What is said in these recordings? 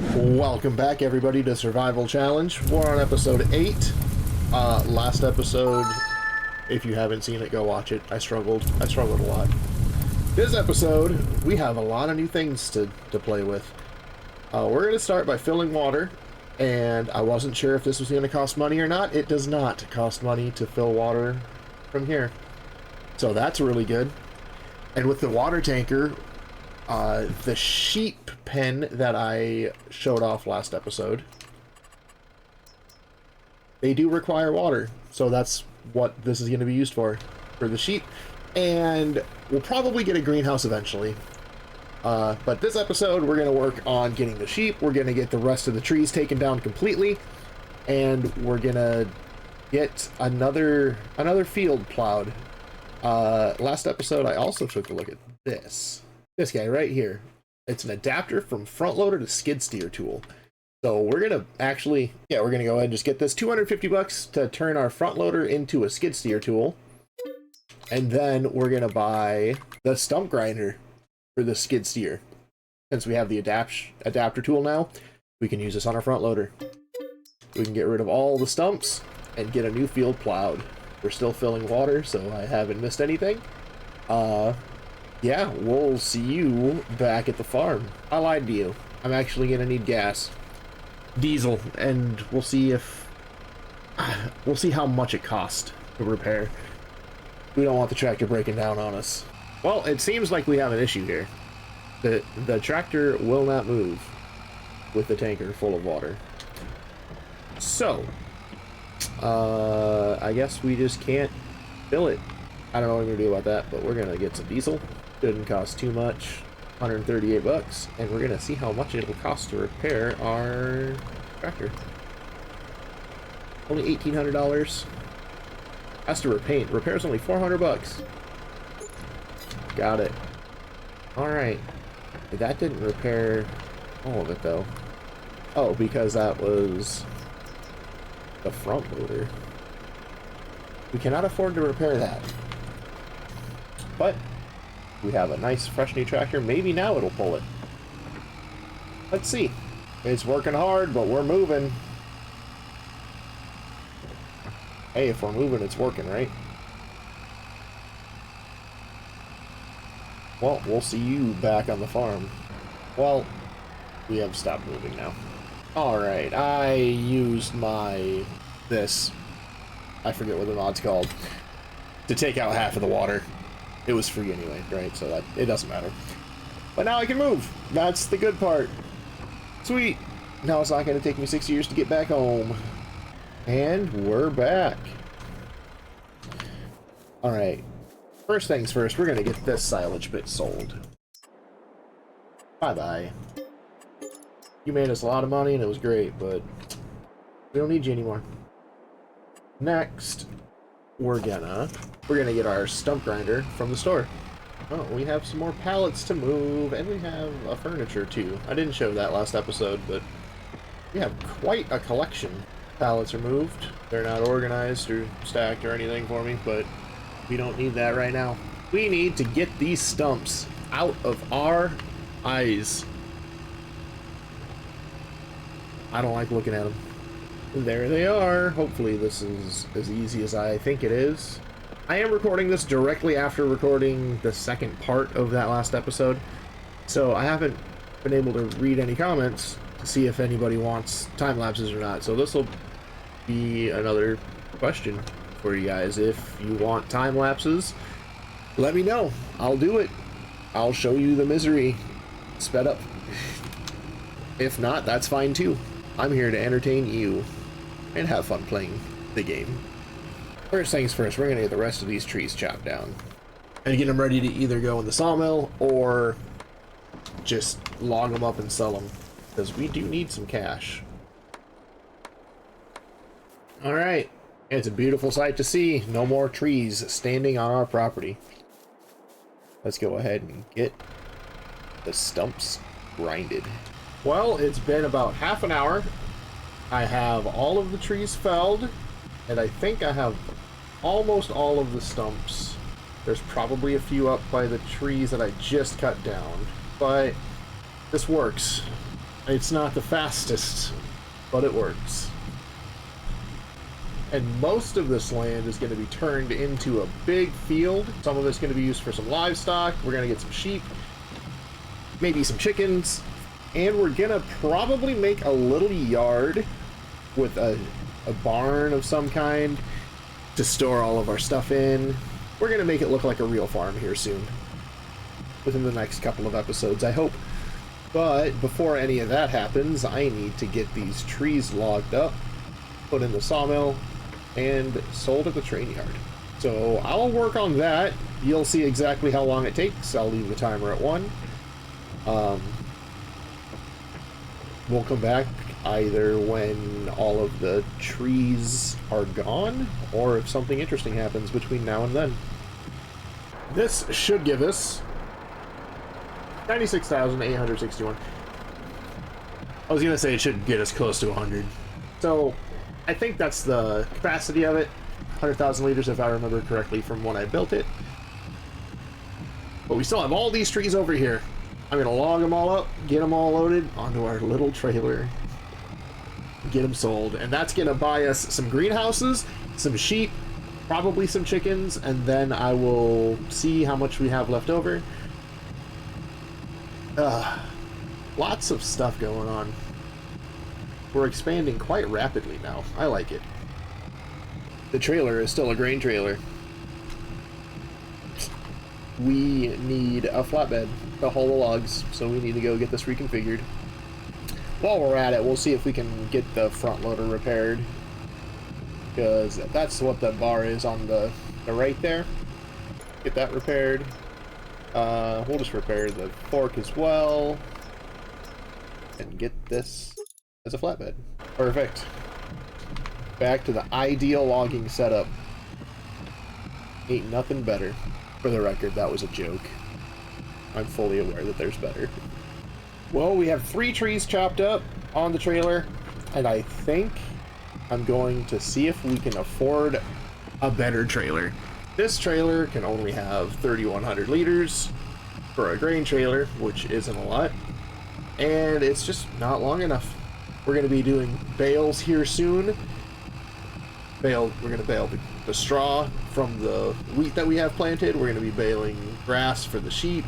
Welcome back, everybody, to Survival Challenge. We're on episode 8. Last episode, if you haven't seen it, go watch it. I struggled a lot. This episode, we have a lot of new things to play with. We're going to start by filling water, and I wasn't sure if this was going to cost money or not. It does not cost money to fill water from here. So that's really good. And with the water tanker, the sheep pen that I showed off last episode, they do require water, so that's what this is going to be used for the sheep. And we'll probably get a greenhouse eventually, but this episode we're going to work on getting the sheep. We're going to get the rest of the trees taken down completely, and we're going to get another field plowed. Last episode I also took a look at this guy right here. It's an adapter from front loader to skid steer tool. So we're gonna actually, we're gonna go ahead and just get this. 250 bucks to turn our front loader into a skid steer tool. And then we're gonna buy the stump grinder for the skid steer. Since we have the adapter tool now, we can use this on our front loader. We can get rid of all the stumps and get a new field plowed. We're still filling water, so I haven't missed anything. Yeah, we'll see you back at the farm. I lied to you. I'm actually gonna need gas. Diesel, and we'll see how much it costs to repair. We don't want the tractor breaking down on us. Well, it seems like we have an issue here. The tractor will not move with the tanker full of water. So, I guess we just can't fill it. I don't know what we're gonna do about that, but we're gonna get some diesel. Shouldn't cost too much, 138 bucks, and we're gonna see how much it'll cost to repair our tractor. Only $1,800. Has to repaint. Repair's only 400 bucks. Got it. All right. That didn't repair all of it though. Oh, because that was the front loader. We cannot afford to repair that. But we have a nice fresh new tractor. Maybe now it'll pull it. Let's see. It's working hard, but we're moving. Hey, if we're moving, it's working, right? Well, we'll see you back on the farm. Well, we have stopped moving now. Alright, I used I forget what the mod's called, to take out half of the water. It was free anyway, right? So that it doesn't matter. But now I can move. That's the good part. Sweet. Now it's not going to take me 6 years to get back home. And we're back. Alright. First things first, we're going to get this silage bit sold. Bye-bye. You made us a lot of money and it was great, but we don't need you anymore. Next, we're gonna get our stump grinder from the store. Oh, we have some more pallets to move, and we have a furniture too. I didn't show that last episode, but we have quite a collection. Pallets are moved. They're not organized or stacked or anything for me, but we don't need that right now. We need to get these stumps out of our eyes. I don't like looking at them. There they are. Hopefully this is as easy as I think it is. I am recording this directly after recording the second part of that last episode, so I haven't been able to read any comments to see if anybody wants time lapses or not. So this will be another question for you guys. If you want time lapses, let me know. I'll do it. I'll show you the misery sped up. If not, that's fine too. I'm here to entertain you and have fun playing the game. First things first, we're gonna get the rest of these trees chopped down and get them ready to either go in the sawmill or just log them up and sell them, because we do need some cash. All right, it's a beautiful sight to see. No more trees standing on our property. Let's go ahead and get the stumps grinded. Well, it's been about half an hour. I have all of the trees felled, and I think I have almost all of the stumps. There's probably a few up by the trees that I just cut down, but this works. It's not the fastest, but it works. And most of this land is going to be turned into a big field. Some of it's going to be used for some livestock. We're going to get some sheep, maybe some chickens, and we're going to probably make a little yard with a barn of some kind to store all of our stuff in. We're going to make it look like a real farm here soon. Within the next couple of episodes, I hope. But before any of that happens, I need to get these trees logged up, put in the sawmill, and sold at the train yard. So I'll work on that. You'll see exactly how long it takes. I'll leave the timer at 1. We'll come back either when all of the trees are gone, or if something interesting happens between now and then. This should give us 96,861. I was gonna say it should get us close to 100. So I think that's the capacity of it. 100,000 liters if I remember correctly from when I built it. But we still have all these trees over here. I'm gonna log them all up, get them all loaded onto our little trailer, get them sold, and that's gonna buy us some greenhouses, some sheep, probably some chickens, and then I will see how much we have left over. Lots of stuff going on. We're expanding quite rapidly now. I like it. The trailer is still a grain trailer. We need a flatbed to haul the logs, so we need to go get this reconfigured. While we're at it, we'll see if we can get the front loader repaired, because that's what the bar is on the right there. Get that repaired. We'll just repair the fork as well, and get this as a flatbed. Perfect. Back to the ideal logging setup. Ain't nothing better. For the record, that was a joke. I'm fully aware that there's better. Well, we have 3 trees chopped up on the trailer, and I think I'm going to see if we can afford a better trailer. This trailer can only have 3,100 liters for a grain trailer, which isn't a lot, and it's just not long enough. We're going to be doing bales here soon. We're going to bale the straw from the wheat that we have planted. We're going to be baling grass for the sheep.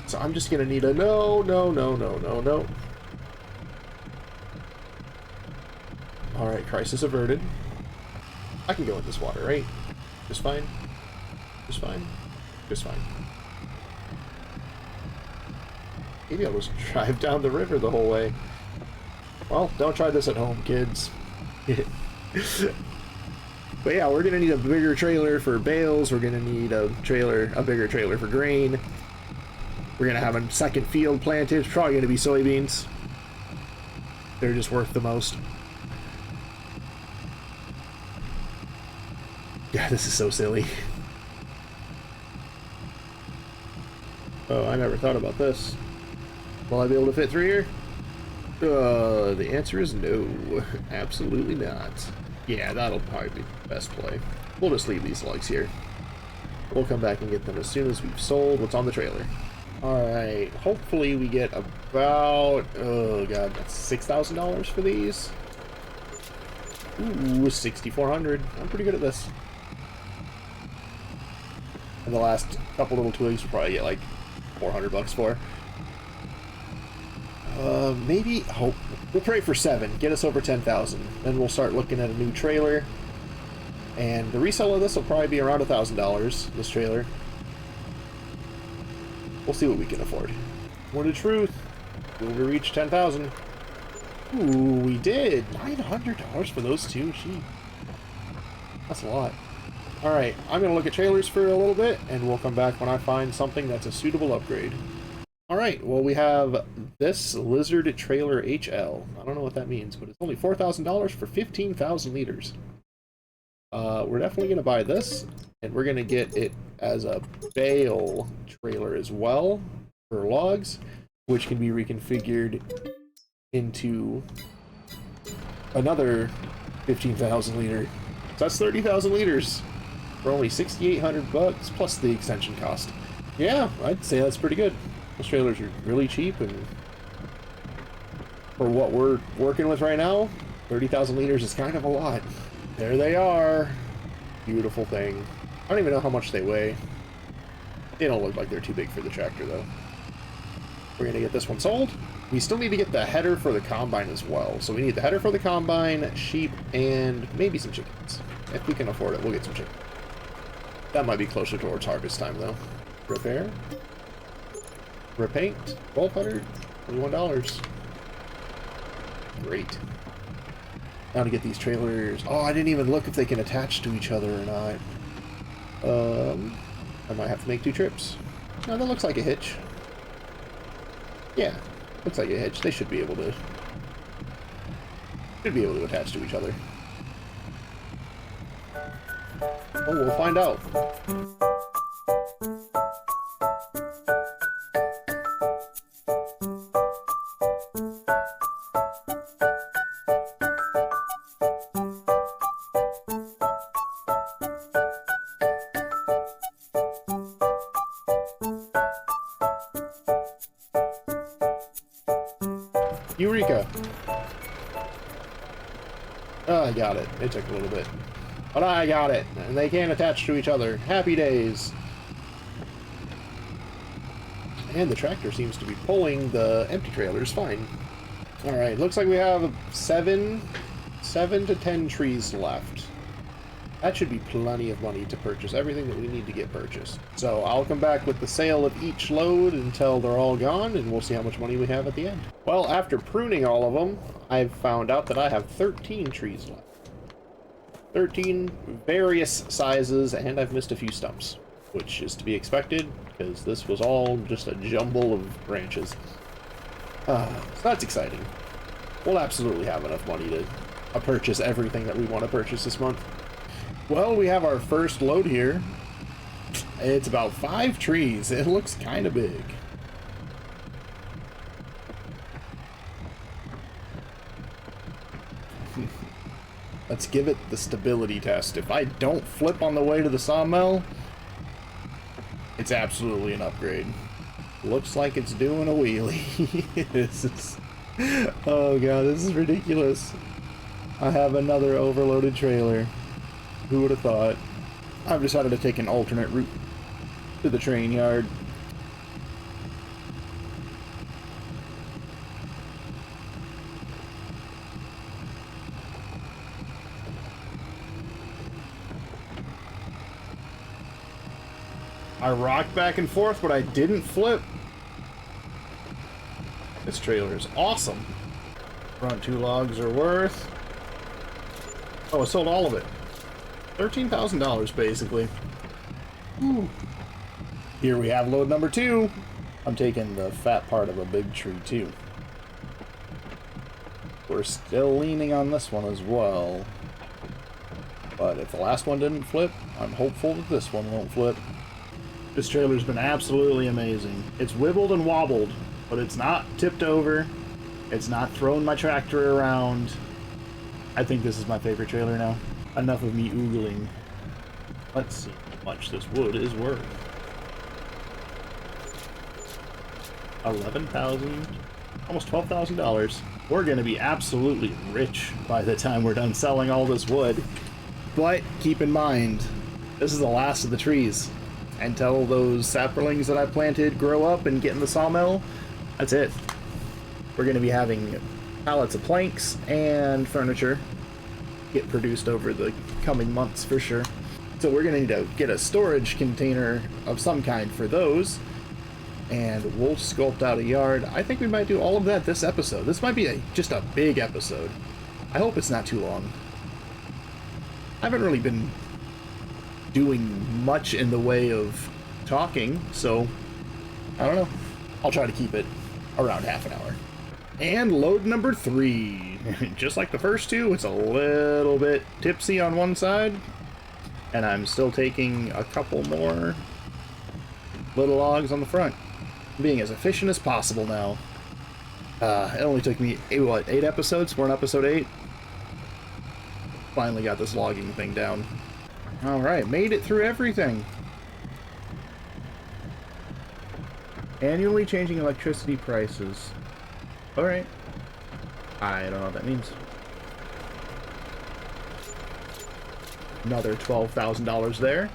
So I'm just going to need a no. Alright, crisis averted. I can go in this water, right? Just fine? Just fine? Just fine. Maybe I'll just drive down the river the whole way. Well, don't try this at home, kids. But yeah, we're gonna need a bigger trailer for bales. We're gonna need a bigger trailer for grain. We're gonna have a second field planted. It's probably gonna be soybeans. They're just worth the most. Yeah, this is so silly. Oh, I never thought about this. Will I be able to fit through here? The answer is no. Absolutely not. Yeah, that'll probably be the best play. We'll just leave these logs here. We'll come back and get them as soon as we've sold what's on the trailer. Alright, hopefully we get about, oh god, that's $6,000 for these. Ooh, 6,400. I'm pretty good at this. And the last couple little twigs we'll probably get like 400 bucks for. Maybe, we'll pray for 7, get us over 10,000. Then we'll start looking at a new trailer. And the resale of this will probably be around $1,000, this trailer. We'll see what we can afford. Word of truth, will we reach 10,000? Ooh, we did! $900 for those 2 sheep. That's a lot. Alright, I'm going to look at trailers for a little bit, and we'll come back when I find something that's a suitable upgrade. Alright, well we have this Lizard Trailer HL. I don't know what that means, but it's only $4,000 for 15,000 liters. We're definitely going to buy this, and we're going to get it as a bale trailer as well for logs, which can be reconfigured into another 15,000 liter. So that's 30,000 liters for only 6,800 bucks plus the extension cost. Yeah, I'd say that's pretty good. Those trailers are really cheap, and for what we're working with right now, 30,000 liters is kind of a lot. There they are. Beautiful thing. I don't even know how much they weigh. They don't look like they're too big for the tractor, though. We're going to get this one sold. We still need to get the header for the combine as well. So we need the header for the combine, sheep, and maybe some chickens. If we can afford it, we'll get some chicken. That might be closer towards harvest time, though. Repair. Repaint. 1,200. $21. Great. Now to get these trailers. Oh, I didn't even look if they can attach to each other or not. I might have to make 2 trips. No, that looks like a hitch. Yeah, looks like a hitch. They should be able to attach to each other. Oh, we'll find out. Eureka! Oh, I got it. It took a little bit. But I got it! And they can't attach to each other. Happy days! And the tractor seems to be pulling the empty trailers fine. Alright, looks like we have 7 to 10 trees left. That should be plenty of money to purchase everything that we need to get purchased. So I'll come back with the sale of each load until they're all gone, and we'll see how much money we have at the end. Well, after pruning all of them, I've found out that I have 13 trees left. 13 various sizes, and I've missed a few stumps, which is to be expected, because this was all just a jumble of branches. So that's exciting. We'll absolutely have enough money to purchase everything that we want to purchase this month. Well, we have our first load here. It's about 5 trees. It looks kind of big. Let's give it the stability test. If I don't flip on the way to the sawmill, it's absolutely an upgrade. Looks like it's doing a wheelie. This is... Oh god, this is ridiculous. I have another overloaded trailer. Who would have thought? I've decided to take an alternate route to the train yard. I rocked back and forth, but I didn't flip. This trailer is awesome. Front 2 logs are worth... Oh, I sold all of it. $13,000 basically. Ooh. Here we have load number 2. I'm taking the fat part of a big tree too. We're still leaning on this one as well. But if the last one didn't flip, I'm hopeful that this one won't flip. This trailer's been absolutely amazing. It's wibbled and wobbled, but it's not tipped over. It's not thrown my tractor around. I think this is my favorite trailer now. Enough of me oogling. Let's see how much this wood is worth. 11,000, almost $12,000. We're gonna be absolutely rich by the time we're done selling all this wood. But keep in mind, this is the last of the trees. Until those saplings that I planted grow up and get in the sawmill, that's it. We're gonna be having pallets of planks and furniture get produced over the coming months for sure. So we're gonna need to get a storage container of some kind for those, and we'll sculpt out a yard. I think we might do all of that this episode. This might be just a big episode. I hope it's not too long. I haven't really been doing much in the way of talking, so I don't know. I'll try to keep it around half an hour. And load number 3. Just like the first 2, it's a little bit tipsy on one side, and I'm still taking a couple more little logs on the front. I'm being as efficient as possible now. It only took me, 8 episodes? We're on episode 8. Finally got this logging thing down. Alright, made it through everything. Annually changing electricity prices. Alright. I don't know what that means. Another $12,000 there.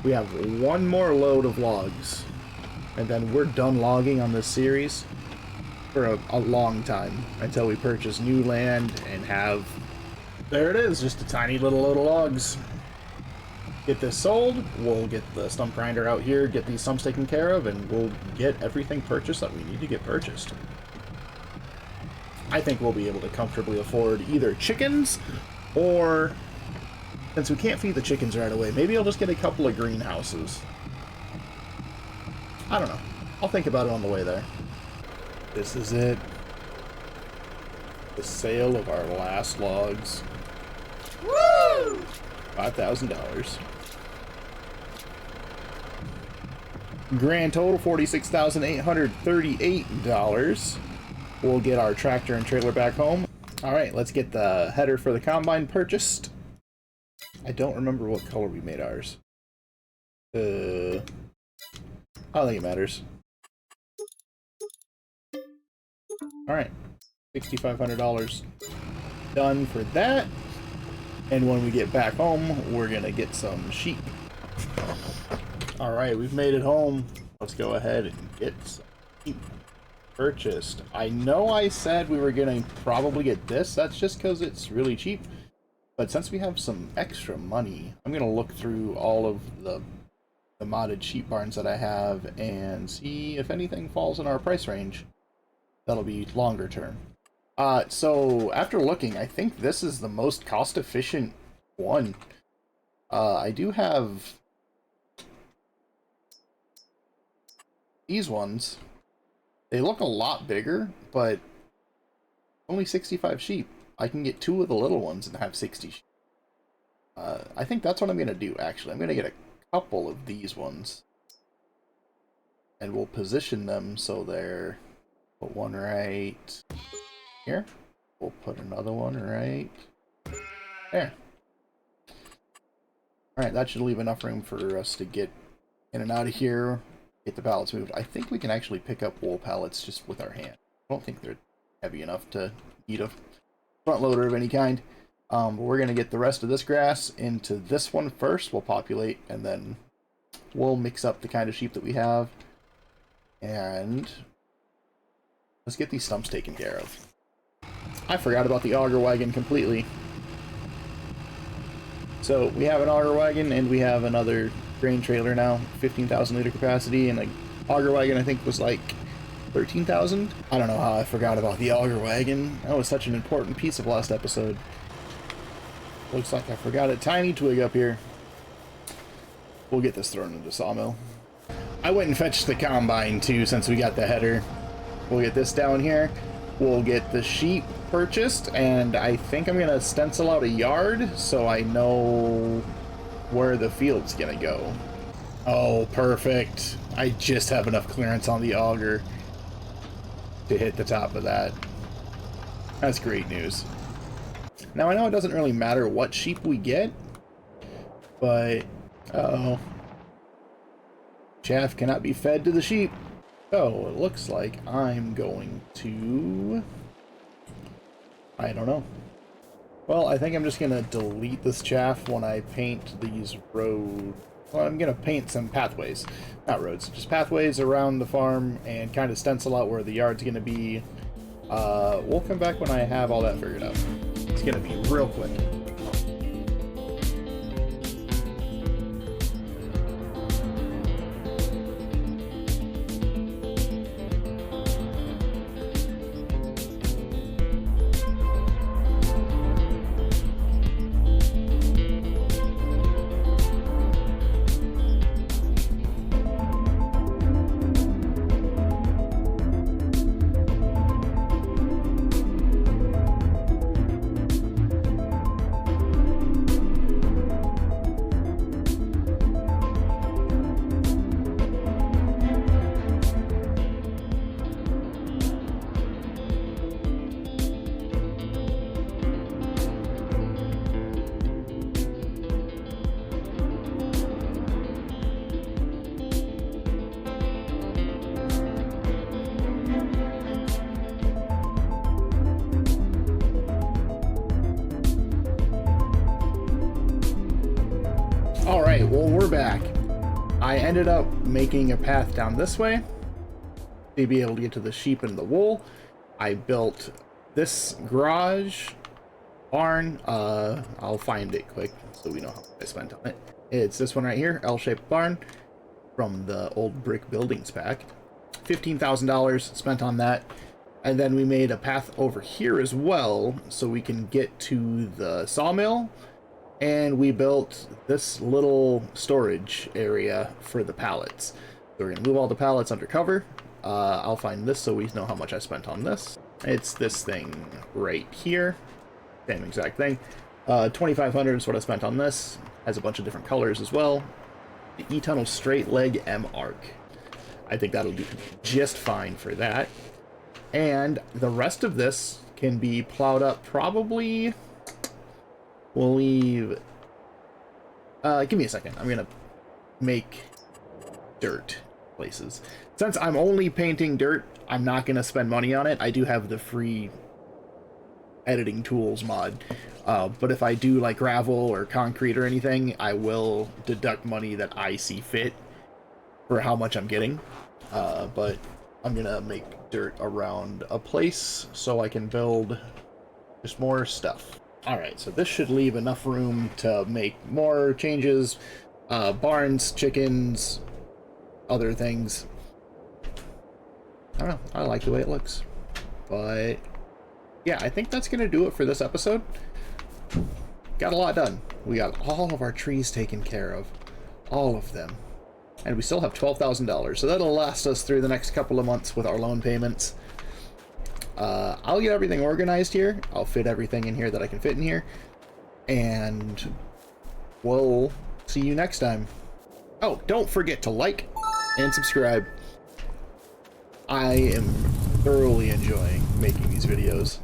We have one more load of logs, and then we're done logging on this series for a long time, until we purchase new land and have, there it is, just a tiny little load of logs. Get this sold, we'll get the stump grinder out here, get these stumps taken care of, and we'll get everything purchased that we need to get purchased. I think we'll be able to comfortably afford either chickens, or, since we can't feed the chickens right away, maybe I'll just get a couple of greenhouses. I don't know. I'll think about it on the way there. This is it. The sale of our last logs. Woo! $5,000. Grand total $46,838. We'll get our tractor and trailer back home. All right, let's get the header for the combine purchased. I don't remember what color we made ours. I don't think it matters. All right, $6,500 done for that. And when we get back home, we're gonna get some sheep. All right, we've made it home. Let's go ahead and get some sheep purchased. I know I said we were gonna probably get this. That's just because it's really cheap. But since we have some extra money, I'm gonna look through all of the modded sheep barns that I have and see if anything falls in our price range. That'll be longer term. So after looking, I think this is the most cost-efficient one. I do have these ones. They look a lot bigger, but only 65 sheep. I can get 2 of the little ones and have 60 sheep. I think that's what I'm going to do, actually. I'm going to get a couple of these ones. And we'll position them so they're... Put one right here. We'll put another one right there. Alright, that should leave enough room for us to get in and out of here, get the pallets moved. I think we can actually pick up wool pallets just with our hand. I don't think they're heavy enough to need a front loader of any kind. But we're going to get the rest of this grass into this one first. We'll populate, and then we'll mix up the kind of sheep that we have. And let's get these stumps taken care of. I forgot about the auger wagon completely. So we have an auger wagon and we have another grain trailer now, 15,000 liter capacity, and the auger wagon I think was like 13,000. I don't know how I forgot about the auger wagon. That was such an important piece of last episode. Looks like I forgot a tiny twig up here. We'll get this thrown into the sawmill. I went and fetched the combine too since we got the header. We'll get this down here. We'll get the sheep purchased, and I think I'm gonna stencil out a yard so I know where the field's gonna go. Oh, perfect. I just have enough clearance on the auger to hit the top of that. That's great news. Now I know it doesn't really matter what sheep we get, but uh-oh. Chaff cannot be fed to the sheep. So it looks like I'm going to... I don't know. Well, I think I'm just going to delete this chaff when I paint these roads. Well, I'm going to paint some pathways. Not roads, just pathways around the farm and kind of stencil out where the yard's going to be. We'll come back when I have all that figured out. It's going to be real quick. well, we're back. I ended up making a path down this way to be able to get to the sheep and the wool. I built this garage, barn. I'll find it quick so we know how much I spent on it. It's this one right here, L-shaped barn from the old brick buildings pack. $15,000 spent on that. And then we made a path over here as well so we can get to the sawmill. And we built this little storage area for the pallets. So we're going to move all the pallets under cover. I'll find this so we know how much I spent on this. It's this thing right here. Same exact thing. 2,500 is what I spent on this. Has a bunch of different colors as well. The E-Tunnel Straight Leg M-Arc. I think that'll do just fine for that. And the rest of this can be plowed up probably... We'll leave... give me a second. I'm going to make dirt places. Since I'm only painting dirt, I'm not going to spend money on it. I do have the free editing tools mod. But if I do like gravel or concrete or anything, I will deduct money that I see fit for how much I'm getting. But I'm going to make dirt around a place so I can build just more stuff. Alright, so this should leave enough room to make more changes. Barns, chickens, other things. I don't know, I like the way it looks. But yeah, I think that's going to do it for this episode. Got a lot done. We got all of our trees taken care of. All of them. And we still have $12,000, so that'll last us through the next couple of months with our loan payments. I'll get everything organized here. I'll fit everything in here that I can fit in here. And we'll see you next time. Oh, don't forget to like and subscribe. I am thoroughly enjoying making these videos.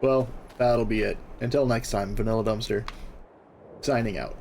Well, that'll be it. Until next time, Vanilla Dumpster, signing out.